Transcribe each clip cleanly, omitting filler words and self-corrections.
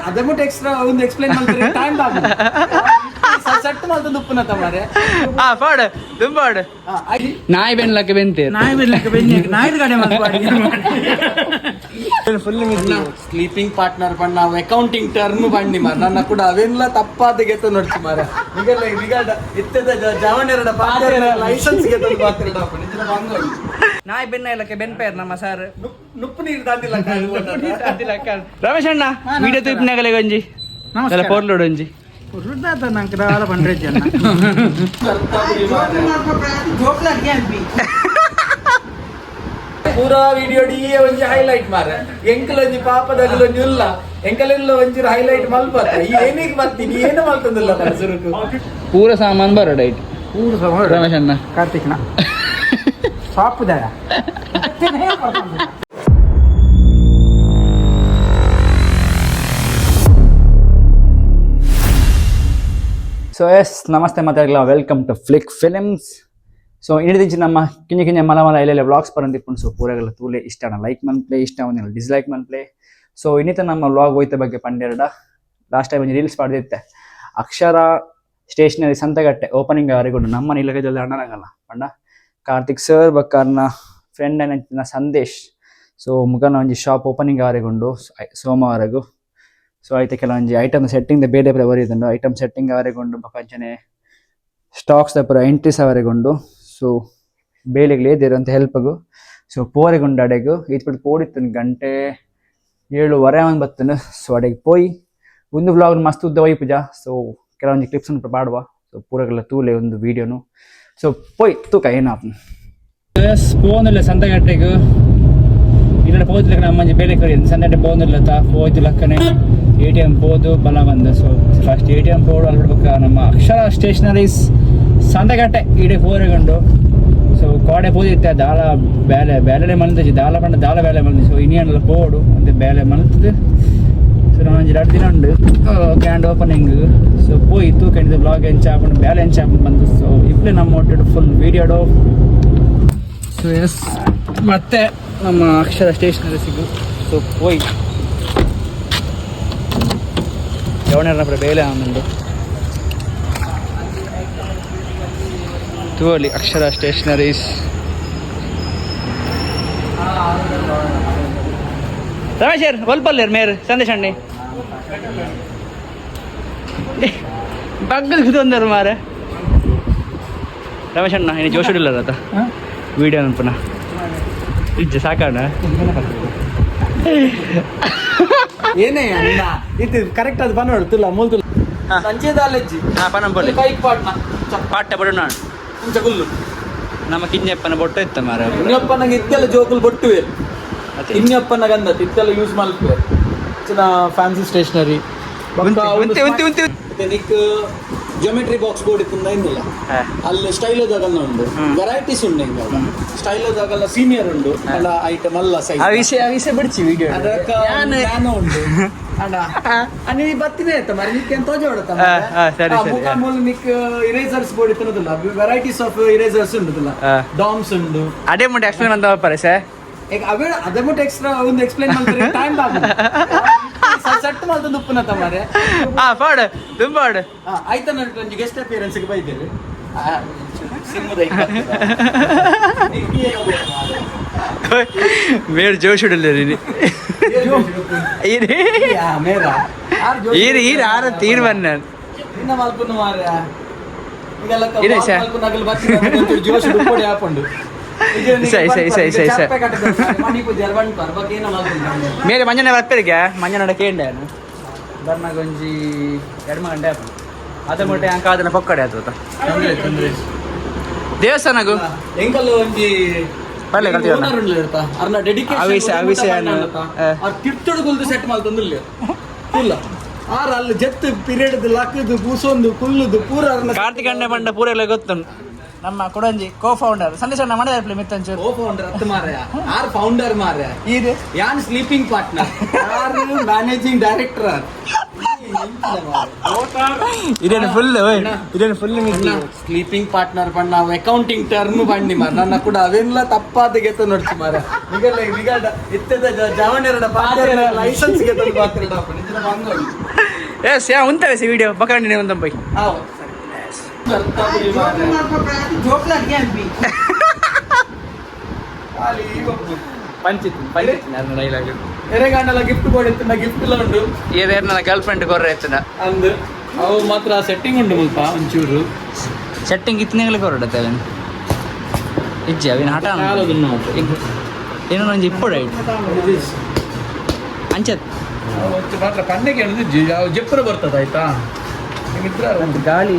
ಅದಬಿಟ್ಟು extra ಒಂದು explain ಮಾಡ್ತಾರೆ time ಆಗುತ್ತೆ ಸೆಟ್ ಮಾಡ್ತಂದು ಉಪ್ಪುನತ ಮಾರೆ ಪಾಡು ದುಂಬಾಡು ನಾಯಿ ಬೆನ್ಲಕ್ಕೆ ಬೆಂತೆ ನಾಯಿದ ಗಾಡಿ ಫುಲ್ ಸ್ಲೀಪಿಂಗ್ ಪಾರ್ಟ್ನರ್ ಪಂಡ್ ನಾವು ಅಕೌಂಟಿಂಗ್ ಟರ್ಮ್ ಬಂಡಿ ಮಾರ ನನ್ನ ಕೂಡ ಅವೆಲ್ಲ ತಪ್ಪಾದ ಗೆತ್ತ ನೋಡ್ತಿ ಮಾರ ಈಗ ಇತ್ತದ ಜವನೆರಡ ಲೈಸೆನ್ಸ್ ಗೆತ್ತ ನಾಯಿ ಬೆನ್ನ ಇಲ್ಲಕ್ಕೆ ಬೆನ್ಪೇರ್ ನಮ್ಮ ಸರ್ ನುಪ್ಪು ನೀರು ದಾದಿಲ್ಲ ರಮೇಶ್ ಅಣ್ಣ ವಿಡಿಯೋ ತೂಪಿನಾಗಲೇ ಗಂಜಿ ಪೋರ್ಲೋಡು ಒಂಜಿ ಪೂರಾ ವಿಡಿಯೋ ಡಿ ಒಂಜಿ ಹೈಲೈಟ್ ಮಾರ ಎಂಕಲ್ ಒಂಜಿ ಪಾಪದಾಗಲ ಒಂಜಿ ಉಲ್ಲ ಎಂಕಲೆಲ್ಲ ಒಂಜಿ ಹೈಲೈಟ್ ಮಲ್ಪತ್ತ ಈ ಏನಿಗೆ ಬರ್ತೀನಿ ಏನು ಮಲ್ತಂದಿಲ್ಲ ಸುರುಕು ಪೂರ ಸಾಮಾನು ಬರೋ ಡೈಟ್ ಪೂರ ಸಾಮಾನು ರಮೇಶ್ ಅಣ್ಣ ಕಾರ್ತಿಕ್ನ ಸಾಪುದಾರ ಸೊ ಎಸ್ ನಮಸ್ತೆ ಮಾತಾಡಲ್ಲ welcome to flick films so ಇಣಿದಿಂಚಿ ನಮ್ಮ ಕಿಂಜ ಕಿಂಜ ಮಲ ಮಲ ಎಲ್ಲೆಲ್ಲ ವ್ಲಾಗ್ಸ್ ಬರಂದಿಪ್ಪುಂಡು ಸೊ ಪೂರಗೆಲ್ಲ ತೂಲೆ ಇಷ್ಟ ಲೈಕ್ ಮನ್ಪ್ಲೆ ಇಷ್ಟ ಒಂದಿಲ್ಲ ಡಿಸ್ಲೈಕ್ ಮನ್ಪ್ಲೆ ಸೊ ಇನ್ನಿತ ನಮ್ಮ ವ್ಲಾಗ್ ಹೋಯ್ತ ಬಗ್ಗೆ ಪಂಡೆರಡ ಲಾಸ್ಟ್ ಟೈಮ್ ಒಂದು ರೀಲ್ಸ್ ಮಾಡಿದ್ದೆ ಅಕ್ಷರ ಸ್ಟೇಷನರಿ ಸಂತೆಗಟ್ಟೆ ಓಪನಿಂಗ್ ಅವರಿಗೊಂಡು ನಮ್ಮ ಇಲ್ಲಗೆ ಜಲ್ದಿ ಅಣ್ಣನಾಗಲ್ಲ ಪಂಡ ಕಾರ್ತಿಕ್ ಸರ್ ಬಕ್ಕಾರ್ನ ಫ್ರೆಂಡ್ ಏನ ಸಂದೇಶ್ ಸೊ ಮುಖನ ಒಂಜಿ ಶಾಪ್ ಓಪನಿಂಗ್ ಅವರಿಗೊಂಡು ಸೋಮವಾರಗೂ ಸೊ ಆಯ್ತು ಕೆಲವೊಂದು ಐಟಮ್ ಸೆಟ್ಟಿಂಗ್ ಬೇರೆ ಬೇರೆ ಬರೀದುಂಡು ಐಟಮ್ ಸೆಟ್ಟಿಂಗ್ ಅವರೆಗೊಂಡು ಪಂಚನೆ ಸ್ಟಾಕ್ಸ್ ಪೂರ ಎಂಟ್ರೀಸ್ ಅವರೆಗೊಂಡು ಸೊ ಬೇಲೆಗಳು ಏದಿರುವಂಥ ಹೆಲ್ಪ್ಗು ಸೊ ಪೋರೆಗೊಂಡು ಅಡೆಗು ಈತ್ಬಿಟ್ಟು ಪೋಡಿತ್ತು ಗಂಟೆ 7:30 ಒಂದು ಬತ್ತನು ಸೊ ಅಡೆಗೆ ಪೋಯಿ ಒಂದು ವ್ಲಾಗ್ ಮಸ್ತ್ ಉದ್ದ ಒಯ್ ಪೂಜಾ ಸೊ ಕೆಲವೊಂದು ಕ್ಲಿಪ್ಸ್ ಪಾಡುವ ಸೊ ಪೂರಗೆಲ್ಲ ತೂಲೆ ಒಂದು ವಿಡಿಯೋನು ಸೊ ಪೋಯ್ ತೂಕ ಏನಾಪ ಪೋನಿಲ್ಲ ಸಂತೆಗಟ್ಟೆಗೂ ಇಲ್ಲ ಪೋದಿಲ್ಲ ನಮ್ಮ ಬೇರೆ ಕಡೆ ಸಂತೆ ಪೋನಿಲ್ಲ ಪೋಯ್ತು ಲಕ್ಕನೆ ATM ಪೋದು ಬಲ ಬಂದ ಸೊ ಫಸ್ಟ್ ATM ಪೋಡು ಅಲ್ಬಿಡ್ಬೇಕ ನಮ್ಮ ಅಕ್ಷರ ಸ್ಟೇಷನರೀಸ್ ಸಂತೆಗಟ್ಟೆ ಇಡೀ ಪೋರೆಗೊಂಡು ಸೊ ಕೋಡೆ ಪೋದಿತ್ತೆ ದಾಳ ಬೇಲೆ ಮಲ್ತಜಿ ದಾಳ ಪಂಡ ದಾಳ ಬೇಲೆ ಮಲ್ತಿ ಸೊ ಇನ್ನೇನೆಲ್ಲ ಪೋಡು ಅಂತ ಬೇಲೆ ಮಲ್ತದು ಸೊ ನಾನು 2 ದಿನ ಉಂಡು ಗ್ರ್ಯಾಂಡ್ ಓಪನಿಂಗ್ ಸೊ ಪೋಯಿತ್ತು ಕಂಡಿದ್ದು ಬ್ಲಾಗ್ ಎಂಚಾಪಂಡು ಬೇಲೆ ಎಂಚಾಪಂಡು ಬಂದು ಸೊ ಇಪ್ಪಲೆ ನಮ್ಮ ಒಟ್ಟಿಟ್ಟು ಫುಲ್ ವೀಡಿಯೋಡು ಸೊ ಎಸ್ ಮತ್ತೆ ನಮ್ಮ ಅಕ್ಷರ ಸ್ಟೇಷನರೀಸಿಗೂ ಸೊ ಪೋಯ್ ಯವನರ ಬೇಲೆ ಆನಂದು ತೂಲಿ ಅಕ್ಷರ ಸ್ಟೇಷನರೀಸ್ ರಮೇಶರ್ ಒಲ್ಪಲ್ಲೇರ್ ಮೇರ್ ಸಂದೇಶ್ ಅಣ್ಣಿ ಬಗ್ಗದ ಕುತೊಂದರು ಮಾರ ರಮೇಶ್ ಅಣ್ಣ ಏನು ಜೋಶುಡಿಲ್ಲ ಆತ ವಿಡಿಯೋ ಪುನಃ ಇಜ್ಜೆ ಸಾಕಣ್ಣ ಏನೇ ಅಣ್ಣ ಇದು ಕರೆಕ್ಟ್ ಅದು ಬನ್ನೋಡು ತುಲ್ಲ ಮೂಲ್ ತುಲ್ಲ ಸಂಜೆದಾಲೆಜ್ಜಿ ಪನಂ ಬೋಲಿ ಕೈಕ್ ಪಾಟ್ನ ಪಾಟ್ಟ ಬಡು ನಾನು ಚಗುಲ್ಲು ನಮ್ಮ ಕಿಂಜಪ್ಪನ ಬೊಟ್ಟು ಇತ್ತ ಮಾರ ಇನ್ನೊಪ್ಪನಾಗ ಇತ್ತೆಲ್ಲ ಜೋಕುಲು ಬೊಟ್ಟುವೆ ಇನ್ನೊಪ್ಪನಾಗ ಅಂದ ಇತ್ತೆಲ್ಲ ಯೂಸ್ ಮಾಡ್ತೇವೆ ಚಿನ್ನ fancy stationery geometry box board ಇತ್ತು ಇನ್ನಿಲ್ಲ ಅಲ್ಲಿ ಸ್ಟೈಲ್ ಜಾಗಲ್ಲ ಉಂಟು ವೆರೈಟೀಸ್ ಉಂಡು ಹಿಂಗ ಸ್ಟೈಲ್ ಜಾಗಲ್ಲ ಸೀನಿಯರ್ ಉಂಡು ಅಲ್ಲ ಐಟಮ್ ಅಲ್ಲ ಸೈಜ್ ವಿಷಯ ಬಿಡ್ಸಿ ವಿಡಿಯೋ ಉಂಟು ಅಣ್ಣ ನೀ ಬರ್ತೀನಿ ಆಯ್ತಾ ಮರಿ ನಿಕ್ಕೆ ಅಂತ ತೋಜೋಡತ್ತ ನಿಕ್ ಇರೇಸರ್ಸ್ ಬೋರ್ಡ್ ಇತ್ತನದಲ್ಲ ವೆರೈಟೀಸ್ ಆಫ್ ಇರೇಸರ್ಸ್ ಉಂಟಲ್ಲ ಡಾಮ್ಸ್ ಉಂಡು ಅದೇ ಮುಂದೆ ಎಕ್ಸ್ಪ್ಲೇನ್ ಅಂತ ಪರೆ ಸರ್ ಅದೇ ಬಿಟ್ಟು ಎಕ್ಸ್ಟ್ರಾ ಒಂದು ಎಕ್ಸ್ಪ್ಲೈನ್ ಮಾಡ್ತಾರೆ ಟೈಮ್ ಆಗುತ್ತೆ ಸೆಟ್ ಮಾಡ್ತಂದು ಉಪ್ಪುನತ ಮಾರೆ ಪಾಡು ದುಂಬಾಡು ಆಯ್ತಾ ನೋಡಿ ಒಂದು ಗೆಸ್ಟ್ ಅಪಿಯರೆನ್ಸ್ಗೆ ಬೈದೇವೆ ಮೇರ್ ಜೋಶುಡಲ್ಲ ಈರ್ ಆರ ತೀರ್ ಬನ್ನ ಇನ್ನ ಮಲ್ಪುನು ಮಾರ ಈಗೆಲ್ಲ ಜೋಶುಡು ಕೊಡಿ ಹಾಕೊಂಡು ಮೇರೆ ಮಂಜನ ಬರ್ಪರಿಗೆ ಮಂಜನ ಕೇಂಡೆ ಬರ್ನಾಗ ಒಂಜಿ 2 ಗಂಟೆ ಆಪ ಅದ ಮೊಟ್ಟೆ ಅಂಕ ಅದನ್ನ ಪಕ್ಕಡೆ ಆತ ದೇವಸ್ಥಾನಗು ಎಂಕಲ್ ಒಂಜಿ ಪಲ್ಲೆ ಕಲ್ತಿವಲ್ಲ ಅರ್ನ ಡೆಡಿಕೇಶನ್ ತಿರ್ತುಡುಗುಲ್ದು ಸೆಟ್ ಮಾಡ್ತಂದಿಲ್ಲ ಇಲ್ಲ ಆರ ಅಲ್ಲಿ ಜತ್ ಪೀರಿಯಡ್ ಲಕ್ಕದು ಬೂಸೊಂದು ಕುಲ್ಲುದು ಪೂರ ಕಾರ್ತಿಕ್ ಅಣ್ಣೆ ಬಂಡ ಪೂರ ಎಲ್ಲ ಗೊತ್ತುಂಡು ನಮ್ಮ ಕೊಡಂಜಿ ಕೋ ಫೌಂಡರ್ ಸಂದೇಶ ಅಣ್ಣ ಮಾಡಿದ ಮಿತ್ತಂಚು ಕೋ ಫೌಂಡರ್ ಅತ್ತ ಮಾರ್ರೆ ಆರ್ ಫೌಂಡರ್ ಮಾರ್ರೆ ಇದು ಯಾನ್ ಸ್ಲೀಪಿಂಗ್ ಪಾರ್ಟ್ನರ್ ಯಾರು ಮ್ಯಾನೇಜಿಂಗ್ ಡೈರೆಕ್ಟರ್ ಇದೇನು ಫುಲ್ ಸ್ಲೀಪಿಂಗ್ ಪಾರ್ಟ್ನರ್ ಪಂಡ ನಾವು ಅಕೌಂಟಿಂಗ್ ಟರ್ಮ್ ಬಂಡಿ ಮಾರ ನನ್ನ ಕೂಡ ಅವೆಲ್ಲ ತಪ್ಪಾದ ಗೆತ್ತ ನೋಡ್ತಿ ಮಾರ ನಿಗಲ್ಲ ಇತ್ತದ ಜವಣೆರಡ ಪಾತ್ರ ಲೈಸೆನ್ಸ್ ಗೆತ್ತ ಪಾತ್ರ ಎಸ್ ಯಾ ಉಂಟವೆ ಸಿ ವಿಡಿಯೋ ಬಕಂಡಿನಿ ಒಂದಂ ಬೈ ಎರೆಗಾಂಡಲ ಗಿಫ್ಟ್ ಕೊಡಿತ್ತು ಗಿಫ್ಟ್ ಎಲ್ಲ ಉಂಟು ಏನೇನು ನನ್ನ ಗರ್ಲ್ ಫ್ರೆಂಡ್ ಕೊರ್ರೆ ಇರ್ತದ ಅಂದು ಅವು ಮಾತ್ರ ಸೆಟ್ಟಿಂಗ್ ಉಂಟು ಮುಲ್ಪ ಒಂಚೂರು ಸೆಟ್ಟಿಂಗ್ ಇತ್ತನೆಗಳು ಕೊರಡತ್ತೆ ಅವನು ಇಜ್ಜಿ ಅವಿನ ಹಠ ಏನೋ ಒಂಜಿ ಇಪ್ಪಡು ಅಂಚತ್ ಮಾತ್ರ ಕಣ್ಣಿಗೆ ಜೆಪ್ಪರು ಬರ್ತದ ಆಯ್ತಾ ಗಾಳಿ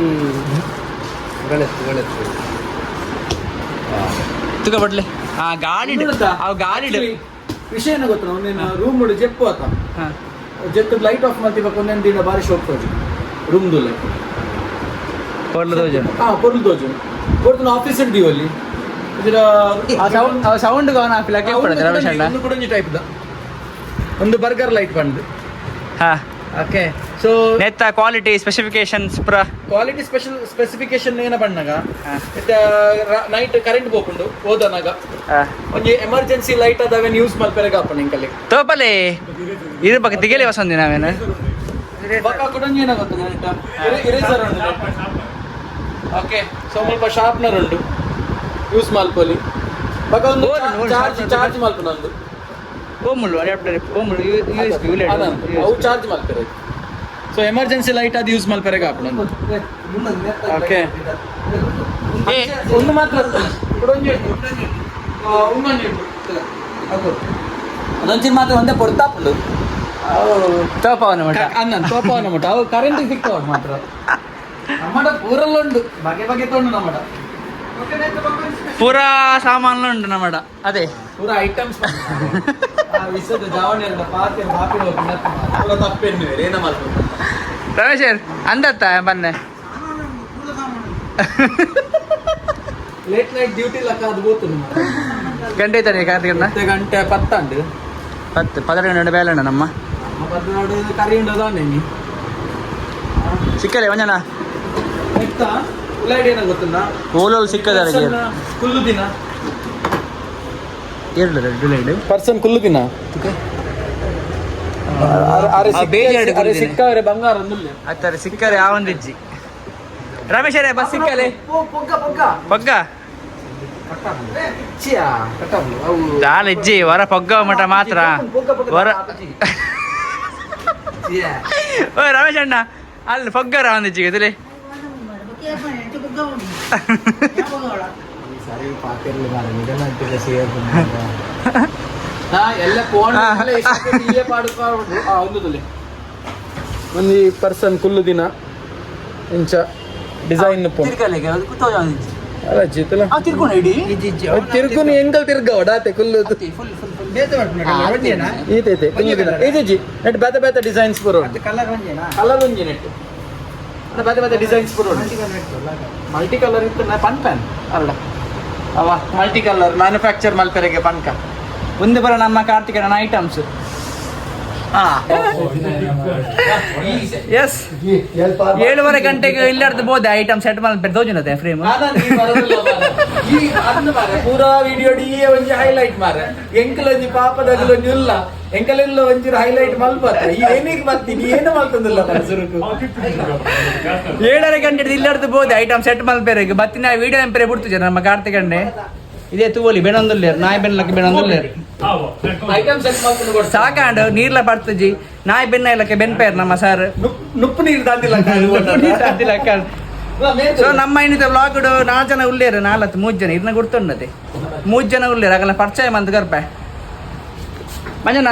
ತುಕ ಬಡ್ಲೆ ಆ ಗಾಳಿ ಅವು ಗಾಳಿ ವಿಷಯ ಏನು ಗೊತ್ತಾ ಒಂದಿನ ರೂಮ್ ಜೆಪ್ಪು ಆತ ಜೆತ್ತು ಲೈಟ್ ಆಫ್ ಮಾಡ್ತಿಬೇಕು ಒಂದೊಂದು ದಿನ ಬಾರಿ ಶೋಕ್ ತೋಜು ರೂಮ್ದು ಲೈಟ್ ಪೊರ್ಲು ದೋಜು ಪೊರ್ಲು ತೋಜು ಕೊಡ್ತು ಆಫೀಸ್ ಇದ್ದೀವಿ ಅಲ್ಲಿ ಸೌಂಡ್ ಗಾನ್ ಹಾಕ್ಲಿಕ್ಕೆ ಒಂದು ಕೂಡ ಟೈಪ್ ಒಂದು ಬರ್ಗರ್ ಲೈಟ್ ಬಂದು ಹಾ ಓಕೆ ಸೊ ನೆತ್ತ ಕ್ವಾಲಿಟಿ ಸ್ಪೆಸಿಫಿಕೇಶನ್ಸ್ ಪುರ ಕ್ವಾಲಿಟಿ ಸ್ಪೆಸಿಫಿಕೇಶನ್ ಏನ ಬಣ್ಣಗ ನೈಟ್ ಕರೆಂಟ್ ಹೋಗ್ಕೊಂಡು ಹೋದನಾಗ ಒಂಜಿ ಎಮರ್ಜೆನ್ಸಿ ಲೈಟ್ ಅದಾವೆ ಯೂಸ್ ಮಲ್ಪೆರೆಗ ಹಾಪಣ ಇಂಕಲ್ಲಿ ತೋಪಲೆ ಇದ್ರ ಬಗ್ಗೆ ತಿಗಲಿ ವಸಂದಿ ನಾವೇನು ಬಕ್ಕ ಕೊಡಂಜಿ ಏನ ಗೊತ್ತ ಇರೇಸರ್ ಉಂಟು ಓಕೆ ಸೊ ಸ್ವಲ್ಪ ಶಾರ್ಪ್ನರ್ ಉಂಟು ಯೂಸ್ ಮಲ್ಪಲ್ಲಿ ಬಕ್ಕ ಒಂದು ಚಾರ್ಜ್ ಮಲ್ಪನ ಒಂದು ಓಮುಳ್ಳು ಅಡಾಪ್ಟರ್ ಓಮುಳ್ಳು ಯೂಎಸ್ಬಿ ಅವು ಚಾರ್ಜ್ ಮಾಡ್ತಾರೆ ಸೊ ಎಮರ್ಜೆನ್ಸಿ ಲೈಟ್ ಅದು ಯೂಸ್ ಮಲ್ಪರೆಗೆ ಹಾಪಣ ಓಕೆ ಒಂದು ಮಾತ್ರ ಅದೊಂಚಿನ ಮಾತ್ರ ಒಂದೇ ಕೊಡ್ತಾಪುಂಡು ತೋಪವನ ಮಠ ಅನ್ನ ತೋಪವನ ಮಠ ಅವು ಕರೆಂಟಿಗೆ ಸಿಗ್ತಾವ ಮಾತ್ರ ನಮ್ಮಡ ಊರಲ್ಲುಂಡು ಬಗೆ ಬಗೆ ತೊಂಡು ನಮ್ಮಡ ಪೂರಾ ಸಾಮಾನು ಉಂಟು ನಮ್ಮಡ ಅದೇ ಪೂರಾ ಐಟಮ್ಸ್ ವಿಸದ ಜಾವಣೆಲ್ಲ ಪಾತ್ರೆ ಬಾಪಿಡ ಪೂರ ತಪ್ಪೇನು ಏನ ಮಾಡ್ಬೋದು ರಮೇಶರ್ ಅಂದತ್ತ ಬನ್ನೆ ಲೇಟ್ ನೈಟ್ ಡ್ಯೂಟಿ ಲಕ್ಕ ಅದು ಬೋತು ಗಂಟೆ ತಾನೆ ಕಾರ್ತಿಕನ್ನ ಗಂಟೆ 10 12 ಬೇಲಣ್ಣ ನಮ್ಮ 14 ಕರಿ ಉಂಟದ ನೆನ್ನಿ ಸಿಕ್ಕಲೆ ಒಂಜನ ಎತ್ತ ಉಳ್ಳಾಡಿ ಏನ ಗೊತ್ತುಂಟಾ ಓಲೋಲ್ ಸಿಕ್ಕದಾರೆ ಕುಲ್ಲು ದಿನ ಎರಡು ರೆಡ್ ಲೈಟ್ ಪರ್ಸನ್ ಕುಲ್ಲು ದಿನ ಅರೆ ಸಿಕ್ಕವರೆ ಬಂಗಾರ ಒಂದಿಲ್ಲ ಆತಾರೆ ಸಿಕ್ಕರೆ ಯಾವೊಂದಿಜ್ಜಿ ರಮೇಶರೇ ಬಸ್ ಸಿಕ್ಕಲೆ ಪೊಗ್ಗ ಚಾಲ ಇಜ್ಜಿ ವರ ಪೊಗ್ಗ ಮಠ ಮಾತ್ರ ವರ ಓ ರಮೇಶ್ ಅಣ್ಣ ಅಲ್ಲಿ ಪೊಗ್ಗರ ಒಂದಿಜ್ಜಿ ಗದಲೆ ಒಂದು ಪರ್ಸನ್ ಕುಲ್ಲು ದಿನ ಇಂಚ ಡಿಸೈನ್ ತಿರ್ಗುನಿ ಎಂಕಲ್ ತಿರ್ಗವ ಡಾತೆ ಕುಲ್ಲು ಈತೈತೆ ಕುಲ್ಲು ದಿನ ಈಜಿ ನೆಟ್ ಬೇತ ಬೇತ ಡಿಸೈನ್ಸ್ ಬರೋ ಕಲರ್ ಒಂಜಿ ನೆಟ್ ಬೇತ ಬೇತ ಡಿಸೈನ್ಸ್ ಬರೋ ಮಲ್ಟಿ ಕಲರ್ ಇತ್ತು ಪನ್ ಪ್ಯಾನ್ ಅಲ್ಲ ಅವ ಮಲ್ಟಿ ಕಲರ್ ಮ್ಯಾನುಫ್ಯಾಕ್ಚರ್ ಮಲ್ಪೆರೆಗೆ ಪನ್ಕ ಮುಂದೆ ಬರೋ ನಮ್ಮ ಕಾರ್ತಿಕನ ಐಟಮ್ಸ್ ಎಸ್ 7:30 ಗಂಟೆಗೆ ಇಲ್ಲಾರ್ದು ಬೋದು ಐಟಮ್ ಸೆಟ್ ಮಾಡಿ ತೋಜುನತೆ ಫ್ರೇಮ್ ಪೂರಾ ವಿಡಿಯೋ ಡಿ ಒಂಜಿ ಹೈಲೈಟ್ ಮಾರ ಎಂಕಲ್ ಒಂಜಿ ಪಾಪದಾಗಲ ಒಂಜಿ ಉಲ್ಲ ಎಂಕಲೆಲ್ಲ ಒಂಚೂರು ಹೈಲೈಟ್ ಮಲ್ಪತ್ತ ಏನಿಗೆ ಬರ್ತೀನಿ ಏನು ಮಲ್ತಂದಿಲ್ಲ ಸುರುಕು 7:30 ಗಂಟೆ ಇಲ್ಲಾರ್ದು ಬೋದು ಐಟಮ್ ಸೆಟ್ ಮಲ್ಪೆರೆಗೆ ಬತ್ತಿನ ವಿಡಿಯೋ ಎಂಪರೆ ಬಿಡ್ತು ನಮ್ಮ ಕಾರ್ತಿಕಣ್ಣೆ ಇದೇ ತೂವಲಿ ಬೆಣೊಂದುಲ್ಲೇರು ನಾಯಿ ಬೆನ್ನಲಕ್ಕೆ ಬೆಣೊಂದುಲ್ಲೇರು ಐಟಮ್ ಸೆಟ್ ಮಲ್ಕೊಂಡು ಕೊಡ್ತಾರೆ ಸಾಕಾಂಡು ನೀರ್ಲ ಬರ್ತಜಿ ನಾಯಿ ಬೆನ್ನ ಇಲ್ಲಕ್ಕೆ ಬೆನ್ಪೇರ್ ನಮ್ಮ ಸರ್ ನುಪ್ಪು ನೀರು ದಾಂದಿಲ್ಲ ಸೊ ನಮ್ಮ ಇನ್ನಿತ ವ್ಲಾಗ್ 4 ಜನ ಉಳ್ಳೇರು 3 ಜನ ಇದನ್ನ ಗುರ್ತುಂಡತೆ 3 ಜನ ಉಳ್ಳೇರು ಆಗಲ್ಲ ಪರಿಚಯ ಮಂತ್ ಗರ್ಪೆ ಮಂಜನ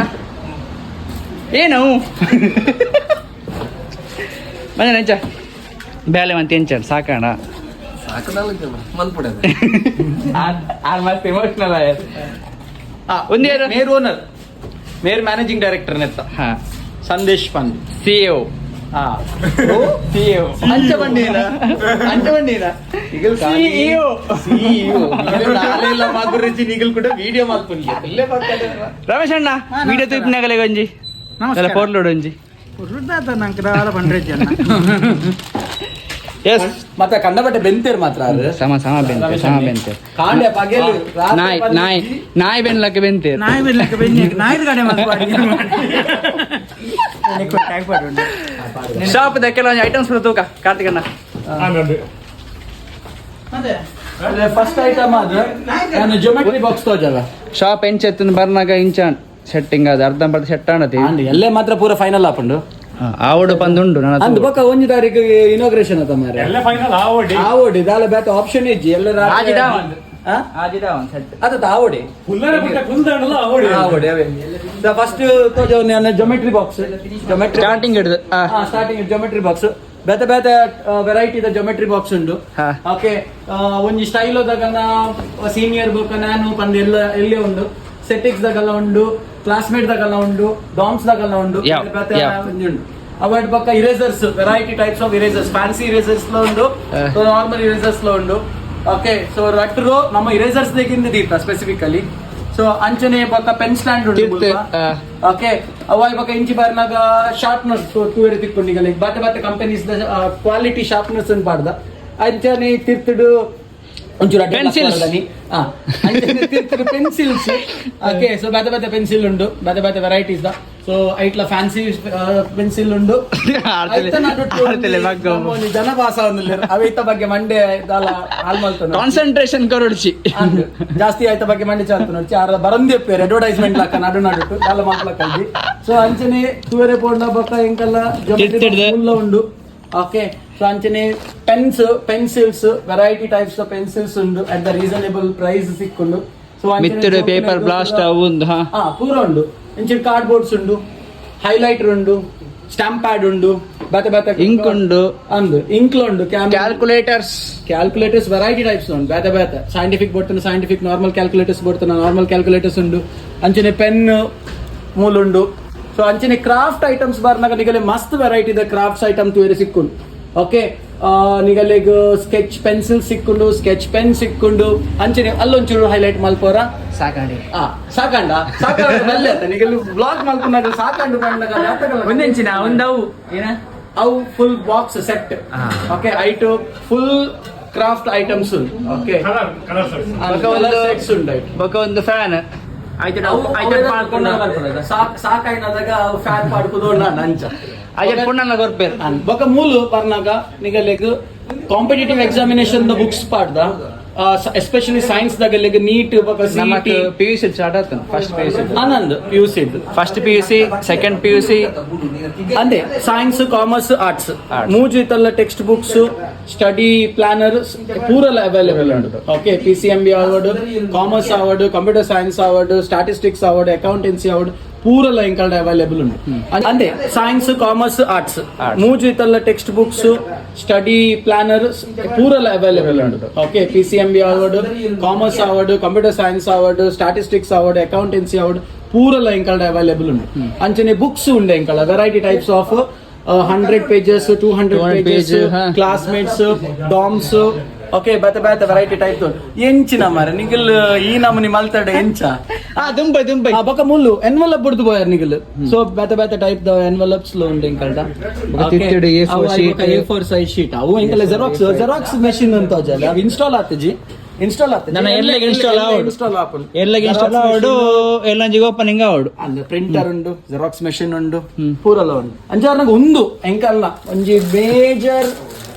ಏನು ಮಂಜನ ಎಂಚ ಬೇಲೆ ಮಂತ್ ಎಂಚ ಸಾಕಾಣ ಮಸ್ತ್ ಎಮೋಷನಲ್ ಆಯ್ತು ಮೇರ್ ಓನರ್ ಮೇರ್ ಮ್ಯಾನೇಜಿಂಗ್ ಡೈರೆಕ್ಟರ್ ನೆತ್ತ ಸಂದೇಶ್ ಪನ್ CEO ಅಂಚ ಬಂಡೀನ ಈಗ CEO ನಾಳೆಲ್ಲ ಮಾಗುರಜಿ ನಿಗಲ್ ಕೂಡ ವಿಡಿಯೋ ಮಾಡ್ಕೊಂಡು ರಮೇಶ್ ಅಣ್ಣ ವಿಡಿಯೋ ತೂಪಿನಾಗಲೇ ಒಂಜಿ ಪೋರ್ಲೋಡು ಒಂಜಿ ಎಸ್ ಮತ್ತೆ ಕಣ್ಣ ಬಟ್ಟೆ ಬೆಂತೇರು ಮಾತ್ರ ಸಮ ಬೆಂತೆ ಕಾಂಡೆ ಪಗೆಲು ನಾಯಿ ಬೆನ್ಲಕ್ಕೆ ಬೆಂತೆ ಶಾಪ್ ಕೆಲವೊಂದು ಐಟಮ್ಸ್ ತೂಕ ಕಾರ್ತಿಕಣ್ಣ ಫಸ್ಟ್ ಐಟಮ್ ಅದು ನಾನು ಜೊಮೆಟ್ರಿ ಬಾಕ್ಸ್ ತೋಜಲ್ಲ ಶಾಪ್ ಎಂಚೆತ್ತು ಬರ್ನಾಗ ಇಂಚ ಸೆಟ್ಟಿಂಗ್ ಅದು ಅರ್ಧ ಬರ್ದ ಸೆಟ್ ಆಣತಿ ಎಲ್ಲೇ ಮಾತ್ರ ಪೂರ ಫೈನಲ್ ಆಪುಂಡು ಆವಡು ಪಂದುಂಡು ನನ್ನ ಅಂದ್ ಬೊಕ್ಕ ಒಂಜಿ ತಾರೀಕು ಇನಾಗ್ರೇಷನ್ ಅತ ಮಾರೆ ಎಲ್ಲ ಫೈನಲ್ ಆವಡಿ ದಾಲ ಬೇತ ಆಪ್ಷನ್ ಇಜ್ಜಿ ಎಲ್ಲ ಅದ ಆವಡಿ ಆವಡಿ ಅವೇ ಫಸ್ಟ್ ತೋಜ ಜೊಮೆಟ್ರಿ ಬಾಕ್ಸ್ ಜೊಮೆಟ್ರಿ ಸ್ಟಾರ್ಟಿಂಗ್ ಹಿಡಿದು ಸ್ಟಾರ್ಟಿಂಗ್ ಜೊಮೆಟ್ರಿ ಬಾಕ್ಸ್ ಬೇತೆ ಬೇತೆ ವೆರೈಟಿ ಜೊಮೆಟ್ರಿ ಬಾಕ್ಸ್ ಉಂಡು ಓಕೆ ಒಂಜಿ ಸ್ಟೈಲ್ ದಾಗನ ಸೀನಿಯರ್ ಬೊಕ್ಕ ನಾನು ಪಂದ್ ಎಲ್ಲ ಎಲ್ಲೇ ಉಂಡು ಸೆಟಿಕ್ಸ್ ದಾಗೆಲ್ಲ ಉಂಡು ಕ್ಲಾಸ್ಮೇಟ್ ದಾಗೆಲ್ಲ ಉಂಡು ಡಾಮ್ಸ್ ದಾಗೆಲ್ಲ ಉಂಡು ಉಂಡು ಅವಾರ್ಡ್ ಪಕ್ಕ ಇರೇಸರ್ಸ್ ವೆರೈಟಿ ಟೈಪ್ಸ್ ಆಫ್ ಇರೇಸರ್ಸ್ ಫ್ಯಾನ್ಸಿ ಇರೇಸರ್ಸ್ లో ಉಂಡು ನಾರ್ಮಲ್ ಇರೇಸರ್ಸ್ లో ಉಂಡು ಓಕೆ ಸೊ ರಟ್ರು ನಮ್ಮ ಇರೇಸರ್ಸ್ ದೇಗಿಂದ ದೀಪ ಸ್ಪೆಸಿಫಿಕಲಿ ಸೊ ಅಂಚನೆ ಪಕ್ಕ ಪೆನ್ ಸ್ಟ್ಯಾಂಡ್ ಉಂಟು ಓಕೆ ಅವಾಯ್ ಪಕ್ಕ ಇಂಚಿ ಬಾರ್ನಾಗ ಶಾರ್ಪ್ನರ್ಸ್ ತೂವೆರೆ ತಿಕ್ಕೊಂಡಿಗಲಿ ಬಾತೆ ಬಾತೆ ಕಂಪನೀಸ್ ಕ್ವಾಲಿಟಿ ಶಾರ್ಪ್ನರ್ಸ್ ಅನ್ ಪಾಡ್ದ ಅಂಚನೆ ತಿರ್ತಿಡು ಒಂಚೂರು ಪೆನ್ಸಿಲ್ಸ್ ಪೆನ್ಸಿಲ್ಸ್ ಓಕೆ ಸೊ ಬೇತೆ ಬೇತೆ ಪೆನ್ಸಿಲ್ ಉಂಡು ಬೇತೆ ಬೇತೆ ವೆರೈಟೀಸ್ ಸೊ ಐಟ್ಲ ಫ್ಯಾನ್ಸಿ ಪೆನ್ಸಿಲ್ ಉಂಡು ಜನಭಾಷ ಅವೈತ ಬಗ್ಗೆ ಮಂಡೆ ಕಾನ್ಸಂಟ್ರೇಷನ್ ಕರೋಡ್ಚಿ ಜಾಸ್ತಿ ಆಯ್ತ ಬಗ್ಗೆ ಮಂಡೆ ಚಾಲ್ತು ನೋಡ್ಚಿ ಆರ ಬರಂದಿ ಪೇರ್ ಅಡ್ವರ್ಟೈಸ್ಮೆಂಟ್ ಲಾಕ ನಡು ನಡುಟ್ಟು ದಾಲ ಮಾತಾಡ್ಕಲ್ದಿ ಸೊ ಅಂಚನೆ ತೂವೆರೆ ಪೋಂಡ ಬೊಕ್ಕ ಎಂಕಲ್ಲ ಉಂಡು ಓಕೆ ಸೊ ಅಂಚನೆ pens pencils variety types of pencils ಉಂಡು ಅಟ್ ದ ರೀಸನೇಬಲ್ ಪ್ರೈಸ್ ಸಿಕ್ಕುಂಡು ಸೊ ಮಿತ್ತುಡು ಪೇಪರ್ ಬ್ಲಾಸ್ಟ್ ಅವು ಪೂರ ಉಂಡು ಇಂಚಿನ ಕಾರ್ಡ್ ಬೋರ್ಡ್ಸ್ ಉಂಡು ಹೈಲೈಟರ್ ಉಂಡು ಸ್ಟಾಂಪ್ ಪ್ಯಾಡ್ ಉಂಡು ಬೇತೆ ಬೇತೆ ಇಂಕ್ ಉಂಡು ಅಂದು ಇಂಕ್ಲ ಉಂಡು ಕ್ಯಾಲ್ಕುಲೇಟರ್ಸ್ ವೆರೈಟಿ ಟೈಪ್ಸ್ ಉಂಡು ಬೇತೆ ಬೇತೆ ಸೈಂಟಿಫಿಕ್ ಬೋಡ್ತನ ಸೈಂಟಿಫಿಕ್ ನಾರ್ಮಲ್ ಕ್ಯಾಲ್ಕುಲೇಟರ್ಸ್ ಬೋಡ್ತನ ನಾರ್ಮಲ್ ಕ್ಯಾಲ್ಕುಲೇಟರ್ಸ್ ಉಂಡು ಅಂಚನೆ ಪೆನ್ ಮೂಲುಂಡು ಸೊ ಅಂಚನೆ ಕ್ರಾಫ್ಟ್ ಐಟಮ್ಸ್ ಬರ್ನಾಗ ನಿಗಲೆ ಮಸ್ತ್ ವೆರೈಟಿ ದ ಕ್ರಾಫ್ಟ್ಸ್ ಐಟಮ್ ತೂವೆರೆ ಸಿಕ್ಕುಂಡು ಓಕೆ ನಿಗಲೆಗ್ ಸ್ಕೆಚ್ ಪೆನ್ಸಿಲ್ ಸಿಕ್ಕುಂಡು ಸ್ಕೆಚ್ ಪೆನ್ ಸಿಕ್ಕುಂಡು ಅಂಚನೆ ಅಲ್ಲೊಂಚೂರು ಹೈಲೈಟ್ ಮಲ್ಪೋರ ಸಾಕಂಡ ನಿಗಲು ಬ್ಲಾಗ್ ಮಲ್ಕೊಂಡಾಗ ಸಾಕಂಡು ಒಂದೆಂಚಿನ ಒಂದವು ಅವು ಫುಲ್ ಬಾಕ್ಸ್ ಸೆಟ್ ಓಕೆ ಐಟು full craft items okay sets ಉಂಡು ಬೊಕ ಒಂದು ಫ್ಯಾನ್ ಸಾಕಾಯ್ನದಾಗ ಫ್ಯಾನ್ ಪಾಡ್ಕೋದು ನಂಚ ಪುಣ್ಣನ ಕೊರ್ಪೇರ್ ಬೊಕ ಮೂಲು ಬರ್ನಾಗ ನಿಗಲೆಗ್ ಕಾಂಪಿಟೇಟಿವ್ ಎಕ್ಸಾಮಿನೇಷನ್ ದ ಬುಕ್ಸ್ ಪಾಡ್ದ ಎಸ್ಪೆಷಲಿ ಸೈನ್ಸ್ ದಾಗ ನೀಟ್ PUC ಸ್ಟಾರ್ಟ್ ಆಗ್ತಾನೆ ಫಸ್ಟ್ PUC ಆನಂದ್ PUC first PUC second PUC ಅಂದೆ ಸೈನ್ಸ್ ಕಾಮರ್ಸ್ ಆರ್ಟ್ಸ್ ಮೂಜು ಇತ್ತಲ್ಲ ಟೆಕ್ಸ್ಟ್ ಬುಕ್ಸ್ ಸ್ಟಡಿ ಪ್ಲಾನರ್ ಪೂರಲ್ಲ ಅವೈಲೇಬಲ್ ಉಂಟು okay PCMB award commerce award computer science award statistics award accountancy award ಪೂರಲ್ಲ ಇಂಕಲ್ಡ ಅವೈಲೇಬಲ್ ಉಂಟು ಅಂದೆ ಸೈನ್ಸ್ ಕಾಮರ್ಸ್ ಆರ್ಟ್ಸ್ ಮೂಜು ಇತ್ತಲ್ಲ ಟೆಕ್ಸ್ಟ್ ಬುಕ್ಸ್ ಸ್ಟಡಿ ಪ್ಲಾನರ್ ಪೂರಲ್ಲ ಅವೈಲೇಬಲ್ ಉಂಟು okay PCMB award commerce award computer science award statistics award accountancy award ಪೂರಲ್ಲ ಇಂಕಲ್ಡ ಅವೈಲೇಬಲ್ ಉಂಟು ಅಂಚನೆ ಬುಕ್ಸ್ ಉಂಡೆ ಇಂಕಲ್ಲ variety types of 100 pages 200 pages classmates DOMS okay ಬೇತೆ ಬೇತೆ ವೆರೈಟಿ ಟೈಪ್ ಎಂಚಿನ ಮಾರ ನಿಗಲ್ ಈ ನಮೂನಿ ಮಲ್ತಾಡೆ ಎಂಚ ದುಂಬೈ ಬೊಕ ಮುಲ್ಲು ಎನ್ವಲಪ್ ಬುಡ್ದು ಬೋಯರ್ ನಿಗಲ್ ಸೊ ಬೇತೆ ಬೇತೆ ಟೈಪ್ ದ ಎನ್ವಲಪ್ಸ್ ಲೋ ಉಂಡು ಇಂಕಲ್ಡ A4 ಸೈಜ್ ಶೀಟ್ ಅವು ಇಂಕಲ್ಲ ಜೆರಾಕ್ಸ್ ಮೆಷಿನ್ ಅಂತ ಅಜಲ್ಲ ಇನ್ಸ್ಟಾಲ್ ಆತಜಿ ಇನ್ಸ್ಟಾಲ್ ಆತ ನನ್ನ ಎಲ್ಲಗೆ ಇನ್ಸ್ಟಾಲ್ ಆವಡು ಎಲ್ಲಂಜಿಗೆ ಓಪನಿಂಗ್ ಆವಡು ಅಂದ್ರೆ ಪ್ರಿಂಟರ್ ಉಂಡು ಜೆರಾಕ್ಸ್ ಮೆಷಿನ್ ಉಂಡು ಪೂರಲ್ಲ ಉಂಡು ಅಂಚಾರ್ನಾಗ ಒಂದು ಎಂಕಲ್ಲ ಒಂಜಿ ಮೇಜರ್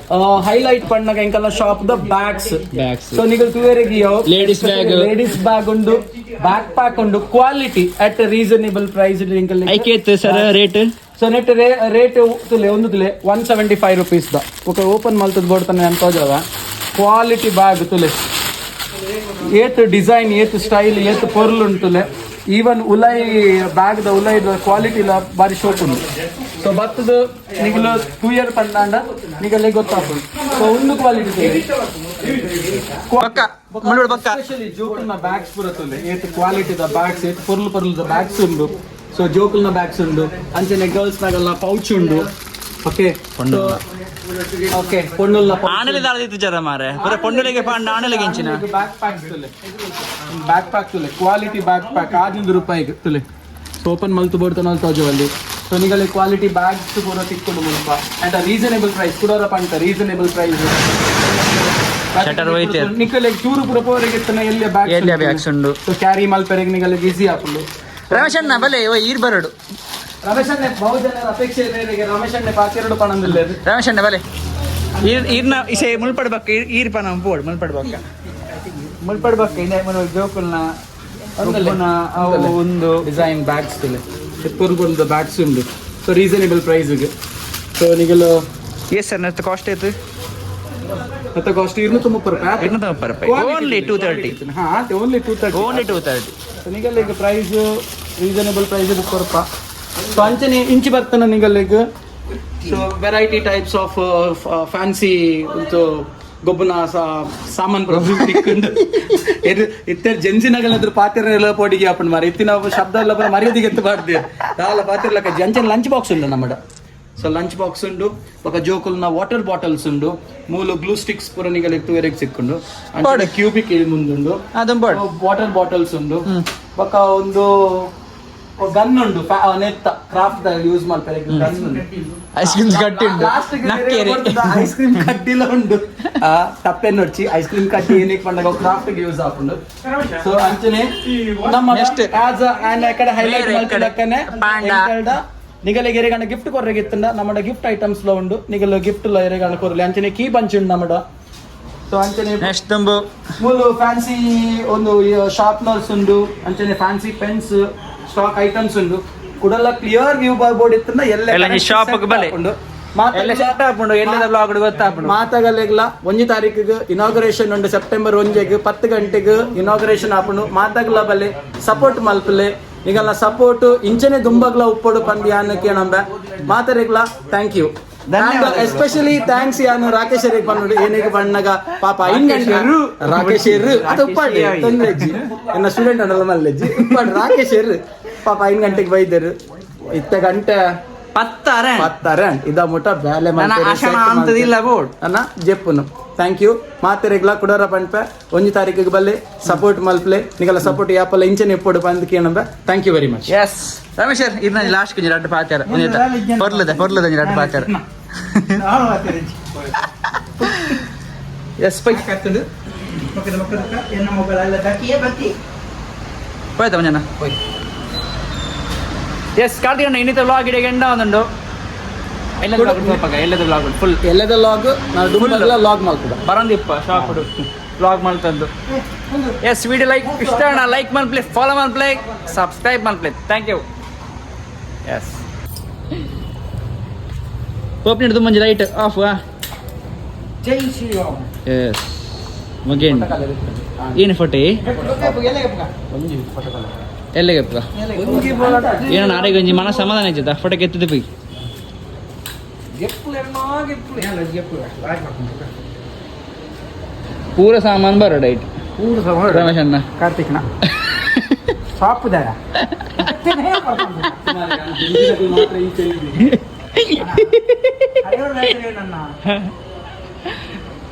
ಹೈಲೈಟ್ ಪಣ್ಣಾಗ ಎಂಕಲ್ಲ ಶಾಪ್ ದ ಬ್ಯಾಗ್ಸ್ ಸೊ ನಿಗಲ್ ತೂವೆರೆಗಿ ಲೇಡೀಸ್ ಬ್ಯಾಗ್ ಉಂಡು ಬ್ಯಾಕ್ ಪ್ಯಾಕ್ ಉಂಡು ಕ್ವಾಲಿಟಿ ಅಟ್ ರೀಸನೇಬಲ್ ಪ್ರೈಸ್ ಐಕೇತ್ sir rate so net rate ತುಲೆ ಒಂದು ತುಲೆ 175 rupees ದ ಓಪನ್ ಮಲ್ತದ ಬೋಡ್ತಾನೆ ಅಂತ ತೋಜವ ಕ್ವಾಲಿಟಿ ಬ್ಯಾಗ್ ತುಲೆ ಏತ್ ಡಿಸೈನ್ ಏತ್ ಸ್ಟೈಲ್ ಏತ್ ಪೊರ್ಲು ಉಂಟುಲೆ ಈವನ್ ಉಲೈ ಬ್ಯಾಗ್ ದ ಉಲೈ ಕ್ವಾಲಿಟಿ ಬಾರಿ ಶೋಕ್ ಉಂಟು ಸೊ ಬತ್ತದ ನಿಗಲು 2 year ಪಂಡ ನಿಗಲೆ ಗೊತ್ತಾಗ್ತದೆ ಸೊ ಒಂದು ಕ್ವಾಲಿಟಿ ಎಸ್ಪೆಷಲಿ ಜೋಕಲ್ನ ಬ್ಯಾಗ್ಸ್ ಬರುತ್ತಲ್ಲ ಏತ್ ಕ್ವಾಲಿಟಿ ದ ಬ್ಯಾಗ್ಸ್ ಏತ್ ಪೊರ್ಲು ದ ಬ್ಯಾಗ್ಸ್ ಉಂಡು ಸೊ ಜೋಕಲ್ನ ಬ್ಯಾಗ್ಸ್ ಉಂಡು ಅಂಚನೆ ಗರ್ಲ್ಸ್ ನಾಗೆಲ್ಲ ಪೌಚ್ ಉಂಡು ಓಕೆ ಓಕೆ ಪೊಣ್ಣುಲ್ಲ ಆಣಲೆ ದಾಳದಿತ್ತು ಜರ ಮಾರೆ ಬರ ಪೊಣ್ಣುಲೆಗೆ ಪಾಂಡ ಆಣಲೆಗೆ ಇಂಚಿನ ಬ್ಯಾಕ್ ಪ್ಯಾಕ್ ತುಲೆ ಕ್ವಾಲಿಟಿ ಬ್ಯಾಕ್ ಪ್ಯಾಕ್ 500 ರೂಪಾಯಿಗೆ ತುಲೆ ಸೊ ಓಪನ್ ಮಲ್ತು ಬೋಡ್ತಾನ ತೋಜವಲ್ಲಿ ಸೊ ನಿಗಲೆ ಕ್ವಾಲಿಟಿ ಬ್ಯಾಗ್ಸ್ ಪೂರ ತಿಕ್ಕೊಂಡು ಮುಲ್ಪ ಅಂಡ್ ರೀಸನೇಬಲ್ ಪ್ರೈಸ್ ಕುಡೋರ ಪಂಟ ರೀಸನೇಬಲ್ ಪ್ರೈಸ್ ನಿಕಲೆ ಚೂರು ಪೂರ ಪೋರೆಗೆ ಎಲ್ಲಿ ಬ್ಯಾಗ್ಸ್ ಉಂಡು ಸೊ ಕ್ಯಾರಿ ಮಲ್ಪೆರೆಗೆ ನಿಗಲೆ ಈಸಿ ಆಪುಂಡು ರಮೇಶಣ್ಣ ಬಲೆ ಈರ್ ಬರಡು ರಮೇಶಣ್ಣೆ ಬಹುಜನರ ಅಪೇಕ್ಷೆ ಮೇರೆಗೆ ರಮೇಶಣ್ಣೆ ಪಾತಿರಡು ಪಣಂದಿಲ್ಲ ರಮೇಶಣ್ಣ ಬಲೆ ಈರ್ನ ಇಸೆ ಮುಲ್ಪಡ್ಬಕ್ಕ ಈರ್ ಪನ ಬೋರ್ಡ್ ಮುಲ್ಪಡ್ಬಕ್ಕ ಇದೆ ಮನ ಜೋಕುಲ್ನ ಒಂದು ಡಿಸೈನ್ ಬ್ಯಾಗ್ಸ್ ಎಪ್ಪೊಂದು ಬ್ಯಾಗ್ಸ್ ಉಂಡು ಸೊ ರೀಸನೇಬಲ್ ಪ್ರೈಸ್ಗೆ ಸೊ ನಿಗಲು ಎಸ್ ಸರ್ ನತ್ತು ಕಾಸ್ಟ್ ಆಯ್ತು ಮತ್ತೆ ಕಾಸ್ಟ್ 230 ರೂಪಾಯಿ ಓನ್ಲಿ 230 ಹಾ ಓನ್ಲಿ 230 ಸೊ ನಿಗಲ್ ಈಗ ಪ್ರೈಸ್ ರೀಸನೇಬಲ್ ಪ್ರೈಸ್ ಕೊರಪ ಸೊ ಅಂಚನೆ ಇಂಚಿ ಬರ್ತಾನೆ ನಿಗಲ್ ಈಗ so variety types of fancy ಒಂದು ಗೊಬ್ಬನ ಸಾಮಾನು ತಿಕ್ಕೊಂಡು ಇತ್ತ ಜೆನ್ಸಿನಾಗಲ್ಲಾದ್ರೂ ಪಾತ್ರೆ ಎಲ್ಲ ಪೋಡಿಗೆ ಹಾಕೊಂಡು ಮಾರಿ ಇತ್ತಿನ ಶಬ್ದ ಎಲ್ಲ ಬರ ಮರ್ಯಾದೆಗೆ ಎತ್ತಬಾರ್ದು ದಾಲ ಪಾತ್ರೆ ಜಂಚನ್ ಲಂಚ್ ಬಾಕ್ಸ್ ಉಂಡು ನಮ್ಮಡ ಸೊ ಲಂಚ್ ಬಾಕ್ಸ್ ಉಂಡು ಬೊಕ ಜೋಕುಲ್ನ ವಾಟರ್ ಬಾಟಲ್ಸ್ ಉಂಡು ಮೂಲು ಗ್ಲೂ ಸ್ಟಿಕ್ಸ್ ಪೂರ ನಿಗಲ್ ಎತ್ತುವರೆಗೆ ಸಿಕ್ಕೊಂಡು ಅಂಚನೆ ಕ್ಯೂಬಿಕ್ ಇಲ್ಲಿ ಮುಂದುಂಡು ವಾಟರ್ ಬಾಟಲ್ಸ್ ಉಂಡು ಬೊಕ ಒಂದು ಗನ್ ಉಂಡು ನೆತ್ತ ಕ್ರಾಫ್ಟ್ ಯೂಸ್ ಮಾಡ್ತಾರೆ ಐಸ್ ಕ್ರೀಮ್ ಕಟ್ಟಿ ಉಂಡು ಐಸ್ ಕ್ರೀಮ್ ಕಟ್ಟಿಲ ಉಂಡು ತಪ್ಪೆ ನೋಡ್ಚಿ ಐಸ್ ಕ್ರೀಮ್ ಕಟ್ಟಿ ಏನಕ್ಕೆ ಬಂದಾಗ ಕ್ರಾಫ್ಟ್ ಯೂಸ್ ಹಾಕೊಂಡು ಸೊ ಅಂಚನೆ ನಮ್ಮ ಆಸ್ ಕಡೆ ಹೈಲೈಟ್ ಮಾಡ್ಕೊಳ್ಳಕ್ಕನೆ ನಿಗಲಿಗೆ ಎರೆಗಣ ಗಿಫ್ಟ್ ಕೊರ್ರೆಗಿತ್ತಂಡ ನಮ್ಮಡ ಗಿಫ್ಟ್ ಐಟಮ್ಸ್ ಲ ಉಂಡು ನಿಗಲು ಗಿಫ್ಟ್ ಲ ಎರೆಗಣ ಕೊರ್ಲಿ ಅಂಚನೆ ಕೀ ಬಂಚ್ ಉಂಡು ನಮ್ಮಡ ಸೊ ಅಂಚನೆ ಮೂಲು ಫ್ಯಾನ್ಸಿ ಒಂದು ಶಾರ್ಪ್ನರ್ಸ್ ಉಂಡು ಅಂಚನೆ ಫ್ಯಾನ್ಸಿ ಪೆನ್ಸ್ ಸ್ಟಾಕ್ ಐಟಮ್ಸ್ ಉಂಡು ಕುಡಲ್ಲ ಕ್ಲಿಯರ್ ವ್ಯೂ ಬೋರ್ಡ್ ಇತ್ತಂಡ ಎಲ್ಲ ಶಾಪ್ ಬಲೆ ಮಾತಾಗಲೆಗ್ಲ 1 ತಾರೀಕಿಗೆ ಇನಾಗ್ರೇಷನ್ ಉಂಡು ಸೆಪ್ಟೆಂಬರ್ 1 10 ಗಂಟೆಗೆ ಇನಾಗ್ರೇಷನ್ ಆಪುಂಡು ಮಾತಾಗಲ ಬಲೆ ಸಪೋರ್ಟ್ ಮಲ್ಪಲೆ ಈಗಲ್ಲ ಸಪೋರ್ಟ್ ಇಂಚನೆ ದುಂಬಗ್ಲ ಉಪ್ಪೋಡು ಪಂದ್ಯ ಅನ್ನಕ್ಕೆ ನಂಬೆ ಮಾತಾರಿಗ್ಲ ಥ್ಯಾಂಕ್ ಯು ಎಸ್ಪೆಷಲಿ ಥ್ಯಾಂಕ್ಸ್ ಯಾನು ರಾಕೇಶ್ ಅವ್ರಿಗೆ ಬಂದು ಏನಿಗೆ ಬಣ್ಣಗ ಪಾಪ ರಾಕೇಶ್ ಅದು ಉಪ್ಪಾಡಿ ತೊಂದ್ರೆಜ್ಜಿ ಎನ್ನ ಸ್ಟೂಡೆಂಟ್ ಅನ್ನಲ್ಲ ಮಲ್ಲೆಜ್ಜಿ ಉಪ್ಪಾಡಿ ರಾಕೇಶ್ ಪಾಪ 5 ಗಂಟೆಗೆ ಬೈದರು ಇತ್ತ ಗಂಟೆ 10 ಇದ ಮುಟ ಬ್ಯಾಲೆ ಅಂತದಿಲ್ಲ ಬೋರ್ಡ್ ಅನ್ನ ಜೆಪ್ಪುನು ಥ್ಯಾಂಕ್ ಯು ಮಾತೆರೆಗ್ಲ ಕುಡೋರ ಪಂಪೆ 1 ತಾರೀಕಿಗೆ ಬಲ್ಲೆ ಸಪೋರ್ಟ್ ಮಲ್ಪ್ಲೆ ನಿಗಲ ಸಪೋರ್ಟ್ ಯಾಪಲ್ಲ ಇಂಚನೆ ಎಪ್ಪೋಡು ಬಂದಕ್ಕೆ ಏನಂಬ thank you very much yes Ramesh sir ಇದನ್ನ ಲಾಸ್ಟ್ ಗೆ ಎರಡು ಪಾಚಾರ ಬರ್ಲದ ಎರಡು ಪಾಚಾರ ಎಸ್ ಪೈ ಕತ್ತದು ಮಕ್ಕಳ ಎನ್ನ ಮೊಬೈಲ್ ಎಲ್ಲ ದಕ್ಕಿಯೇ ಬತ್ತಿ ಹೋಯ್ತಾ ಮಂಜನ ಎಸ್ ಕಾರ್ತಿಕ್ ಅಣ್ಣ ಇನ್ನಿತ ವ್ಲಾಗ್ ಇಡೀ ಎಂಡ ಒಂದುಂಡು ಎಲ್ಲದ ವ್ಲಾಗ್ ಫುಲ್ ಎಲ್ಲದ ವ್ಲಾಗ್ ನಾವು ಡುಂಬಲ್ಲ ವ್ಲಾಗ್ ಮಾಡ್ಕೊಡ ಬರಂದಿಪ್ಪ ಶಾಪ್ ವ್ಲಾಗ್ ಮಾಡ್ತಂದು ಎಸ್ ವಿಡಿಯೋ ಲೈಕ್ ಇಷ್ಟ ಅಣ್ಣ ಲೈಕ್ ಮಾಡ್ಪ್ಲೇ ಫಾಲೋ ಮಾಡ್ಪ್ಲೇ ಸಬ್ಸ್ಕ್ರೈಬ್ ಮಾಡ್ಪ್ಲೇ ಥ್ಯಾಂಕ್ ಯು ಎಸ್ ಓಪನ್ ಹಿಡಿದು ಮಂಜು ಲೈಟ್ ಆಫ್ ಜೈ ಶ್ರೀರಾಮ್ ಎಸ್ ಮಗೇನ್ ಏನು ಫೋಟೋ ಎಲ್ಲಿಗೆ ಏನೋ ನಾಳೆಗೆ ಒಂಜಿ ಮನ ಸಮಾಧಾನ ಆಯ್ತದ ಫೋಟೋಗೆ ಎತ್ತಿದ ಪೈ ಪೂರ ಸಾಮಾನು ಬರೋ ಡೈಟ್ ರಮೇಶ್ ಅಣ್ಣ ಕಾರ್ತಿಕ್ನ ಶಾಪ್ ದಾರ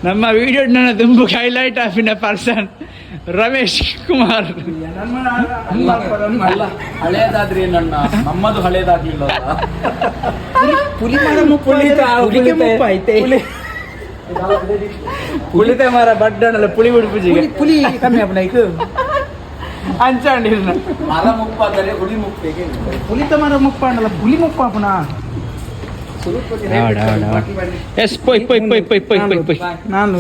ನಮ್ಮ ವಿಡಿಯೋ ನನ್ನ ತುಂಬ ಹೈಲೈಟ್ ಆಫಿನ ಪರ್ಸನ್ ರಮೇಶ್ ಕುಮಾರ್ ಹಳೇದಾದ್ರಿ ನನ್ನ ನಮ್ಮದು ಹಳೇದಾಗ್ಲಿಲ್ಲ ಪುಳಿತೆ ಮರ ಬಡ್ಡಣ್ಣಲ್ಲ ಪುಳಿ ಉಡುಪುಜಿಗೆ ಪುಲಿ ಕಮ್ಮಿ ಅಪ್ಪನ ಇದು ಅಂಚಾಂಡಿ ಮರ ಮುಪ್ಪಾದರೆ ಹುಳಿ ಮುಪ್ಪಿಗೆ ಪುಲಿತ ಮರ ಮುಪ್ಪಾಂಡಲ್ಲ ಪುಲಿ ಮುಪ್ಪಾಪುನ ಎಸ್ ಪೊಯ್ ಪೊಯ್ ಪೊಯ್ ಪೊಯ್ ಪೊಯ್ ಪೊಯ್ ಪೊಯ್ ನಾನು